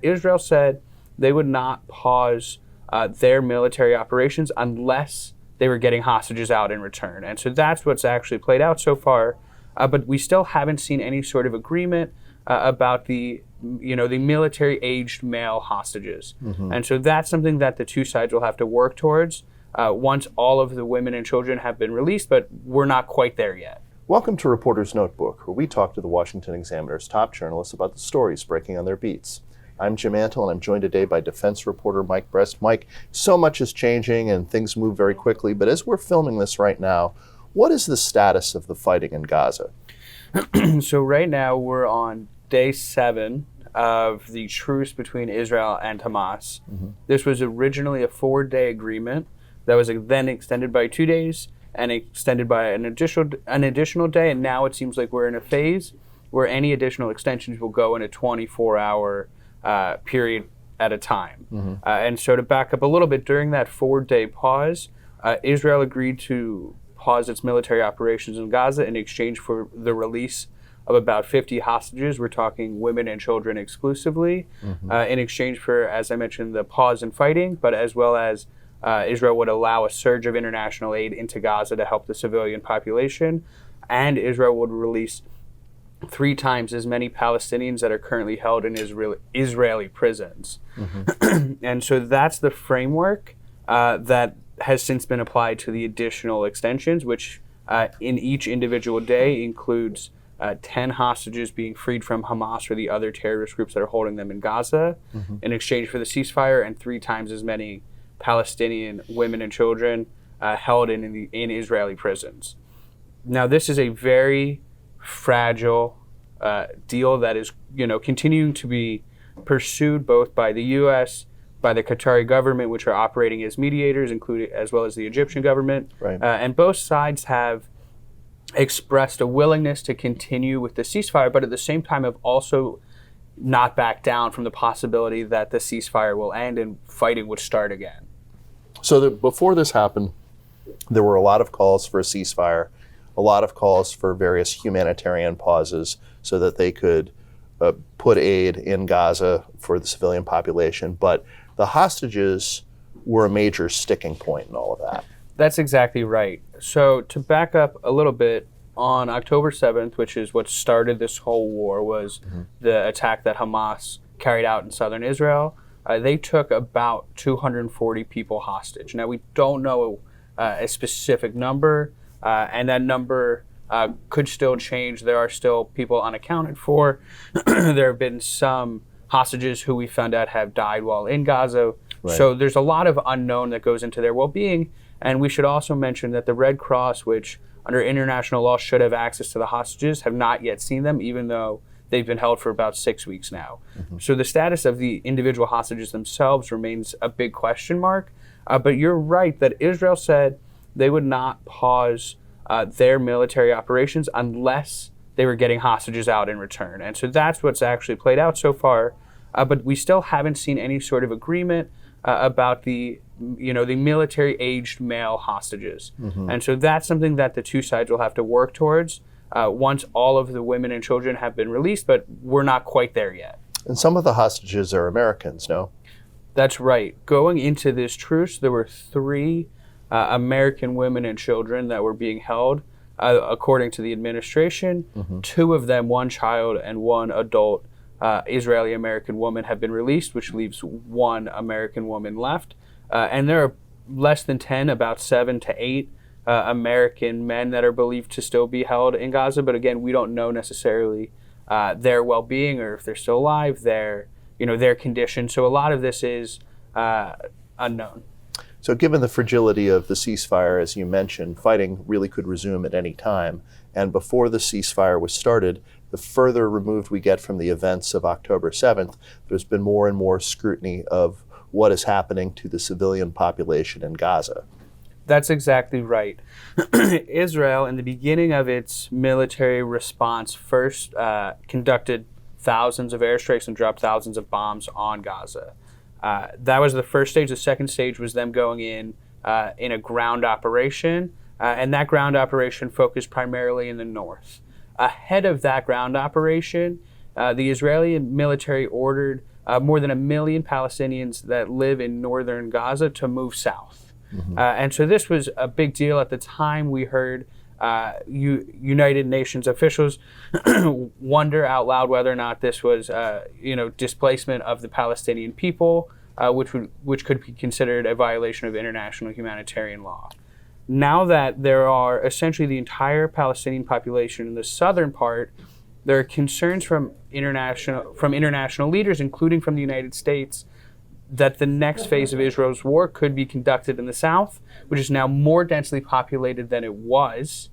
Israel said they would not pause their military operations unless they were getting hostages out in return. And so that's what's actually played out so far. But we still haven't seen any sort of agreement about the military-aged male hostages. And so that's something that the two sides will have to work towards once all of the women and children have been released, but we're not quite there yet. Welcome to Reporter's Notebook, where we talk to the Washington Examiner's top journalists about the stories breaking on their beats. I'm Jim Antle, and I'm joined today by defense reporter Mike Brest. Mike, so much is changing and things move very quickly, but as we're filming this right now, what is the status of the fighting in Gaza? So right now we're on day 7 of the truce between Israel and Hamas. This was originally a 4-day agreement that was then extended by 2 days and extended by an additional day, and now it seems like we're in a phase where any additional extensions will go in a 24-hour period at a time. And so to back up a little bit, during that 4-day pause, Israel agreed to pause its military operations in Gaza in exchange for the release of about 50 hostages. We're talking women and children exclusively, in exchange for, as I mentioned, the pause in fighting, but as well as Israel would allow a surge of international aid into Gaza to help the civilian population, and Israel would release 3 times as many Palestinians that are currently held in Israeli prisons. And so that's the framework that has since been applied to the additional extensions, which in each individual day includes 10 hostages being freed from Hamas or the other terrorist groups that are holding them in Gaza in exchange for the ceasefire, and 3 times as many Palestinian women and children held in Israeli prisons. Now, this is a very fragile deal that is, continuing to be pursued both by the U.S., by the Qatari government, which are operating as mediators, including as well as the Egyptian government. And both sides have expressed a willingness to continue with the ceasefire, but at the same time have also not backed down from the possibility that the ceasefire will end and fighting would start again. So before this happened, there were a lot of calls for a ceasefire, a lot of calls for various humanitarian pauses so that they could put aid in Gaza for the civilian population. But the hostages were a major sticking point in all of that. That's exactly right. So to back up a little bit, on October 7th, which is what started this whole war, was the attack that Hamas carried out in southern Israel. They took about 240 people hostage. Now, we don't know a specific number, and that number could still change. There are still people unaccounted for. There have been some hostages who we found out have died while in Gaza. So there's a lot of unknown that goes into their well-being. And we should also mention that the Red Cross, which under international law should have access to the hostages, have not yet seen them, even though they've been held for about 6 weeks now. So the status of the individual hostages themselves remains a big question mark. But you're right that Israel said they would not pause their military operations unless they were getting hostages out in return. And so that's what's actually played out so far. But we still haven't seen any sort of agreement about the military-aged male hostages. And so that's something that the two sides will have to work towards once all of the women and children have been released, but we're not quite there yet. And some of the hostages are Americans, no? That's right. Going into this truce, there were 3 American women and children that were being held, according to the administration. 2 of them, 1 child and 1 adult Israeli-American woman, have been released, which leaves 1 American woman left. And there are less than 10, about 7 to 8 American men that are believed to still be held in Gaza. But again, we don't know necessarily their well-being or if they're still alive, their condition. So a lot of this is unknown. So given the fragility of the ceasefire, as you mentioned, fighting really could resume at any time. And before the ceasefire was started, the further removed we get from the events of October 7th, there's been more and more scrutiny of what is happening to the civilian population in Gaza. That's exactly right. Israel, in the beginning of its military response, first conducted thousands of airstrikes and dropped thousands of bombs on Gaza. That was the first stage. The second stage was them going in a ground operation, and that ground operation focused primarily in the north. Ahead of that ground operation, the Israeli military ordered more than 1 million Palestinians that live in northern Gaza to move south. And so this was a big deal at the time. We heard United Nations officials wonder out loud whether or not this was, displacement of the Palestinian people, which could be considered a violation of international humanitarian law. Now that there are essentially the entire Palestinian population in the southern part, there are concerns from international leaders, including from the United States, that the next phase of Israel's war could be conducted in the south, which is now more densely populated than it was,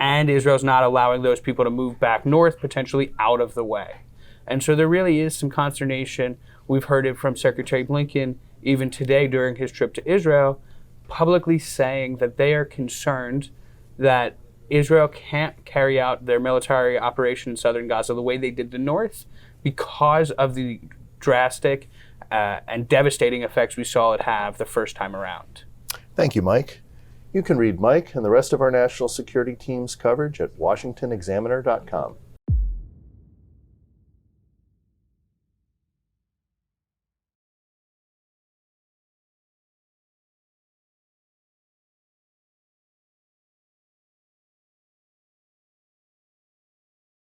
and Israel's not allowing those people to move back north, potentially out of the way. And so there really is some consternation. We've heard it from Secretary Blinken even today during his trip to Israel, publicly saying that they are concerned that Israel can't carry out their military operation in southern Gaza the way they did the north because of the drastic and devastating effects we saw it have the first time around. Thank you, Mike. You can read Mike and the rest of our national security team's coverage at washingtonexaminer.com.